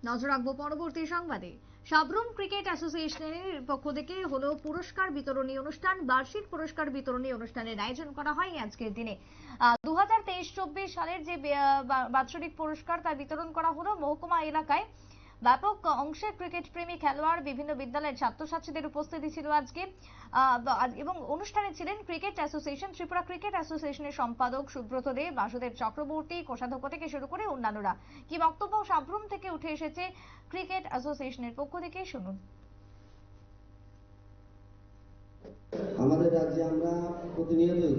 নজর রাখবো পরবর্তী সংবাদে। সাবরুম ক্রিকেট অ্যাসোসিয়েশনের পক্ষ থেকে হলো পুরস্কার বিতরণী অনুষ্ঠান। বার্ষিক পুরস্কার বিতরণী অনুষ্ঠানের আয়োজন করা হয় আজকের দিনে। 2023-24 সালের যে বাৎসরিক পুরস্কার তা বিতরণ করা হলো। মহকুমা এলাকায় ব্যাপক অংশের ক্রিকেট প্রেমী খেলোয়াড়, বিভিন্ন বিদ্যালয়ের ছাত্রছাত্রীদের উপস্থিতি ছিল আজকে। এবং অনুষ্ঠানে ছিলেন ক্রিকেট অ্যাসোসিয়েশন, ত্রিপুরা ক্রিকেট অ্যাসোসিয়েশনের সম্পাদক সুব্রত দেব, বাসুদেব চক্রবর্তী, কোষাধ্যক্ষ থেকে শুরু করে অন্যান্যরা। কি বক্তব্য সাবরুম থেকে উঠে এসেছে ক্রিকেট অ্যাসোসিয়েশনের পক্ষ থেকে, শুনুন। আমাদের রাজ্যে আমরা প্রতিনিয়তই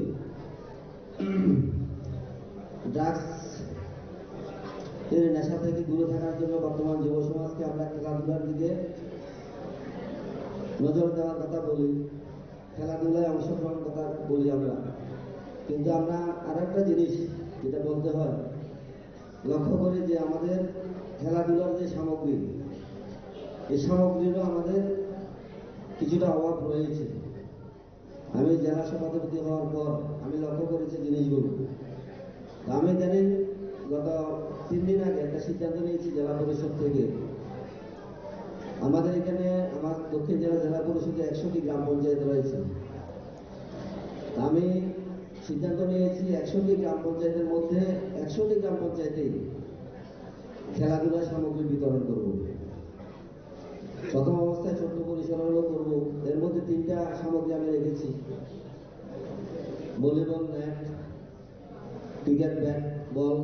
ড্রাগস এর নেশা থেকে দূরে থাকার জন্য বর্তমান যুব সমাজকে আমরা খেলাধুলার দিকে নজর দেওয়ার কথা বলি, খেলাধুলায় অংশগ্রহণ কথা বলি আমরা। কিন্তু আমরা আরেকটা জিনিস যেটা বলতে হয়, লক্ষ্য করি যে আমাদের খেলাধুলার যে সামগ্রী, এই সামগ্রীরও আমাদের কিছুটা অভাব রয়েছে। আমি জেলা সভাপতি হওয়ার পর আমি লক্ষ্য করেছি জিনিসগুলো। আমি জানি গত 3 দিন আগে একটা সিদ্ধান্ত নিয়েছি জেলা পরিষদ থেকে। আমাদের এখানে আমার দক্ষিণ জেলা পরিষদে 100টি গ্রাম পঞ্চায়েত রয়েছে। আমি সিদ্ধান্ত নিয়েছি 100টি গ্রাম পঞ্চায়েতের মধ্যে 100টি গ্রাম পঞ্চায়েতেই খেলাধুলার সামগ্রী বিতরণ করব। প্রথম অবস্থায় ছোট্ট পরিসর হলেও করবো। এর মধ্যে 3টা সামগ্রী আমি রেখেছি: volleyball net, cricket bat ball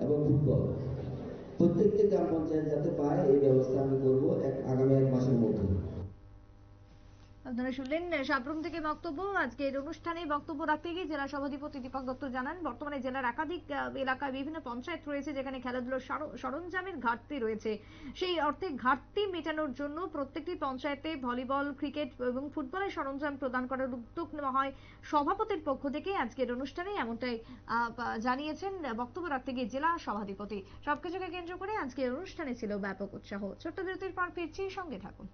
এবং ফুটবল। প্রত্যেকটি গ্রাম পঞ্চায়েত যাতে পায় এই ব্যবস্থা আমি করবো আগামী 1 মাসের মধ্যে। আপনারা শুনলেন সাবরুম থেকে বক্তব্য। আজকের অনুষ্ঠানে বক্তব্য রাখতে গিয়ে জেলা সভাধিপতি দীপক দত্ত জানান, বর্তমানে জেলার একাধিক এলাকায় বিভিন্ন পঞ্চায়েত রয়েছে যেখানে খেলাধুলার সরঞ্জামের ঘাটতি রয়েছে। সেই অর্থে ঘাটতি মেটানোর জন্য প্রত্যেকটি পঞ্চায়েতে ভলিবল, ক্রিকেট এবং ফুটবলের সরঞ্জাম প্রদান করার উদ্যোগ নেওয়া হয় সভাপতির পক্ষ থেকে। আজকের অনুষ্ঠানে এমনটাই জানিয়েছেন বক্তব্য রাখতে গিয়ে জেলা সভাধিপতি। সবকিছুকে কেন্দ্র করে আজকের অনুষ্ঠানে ছিল ব্যাপক উৎসাহ। ছোট্ট বিরতির পর ফিরছি, সঙ্গে থাকুন।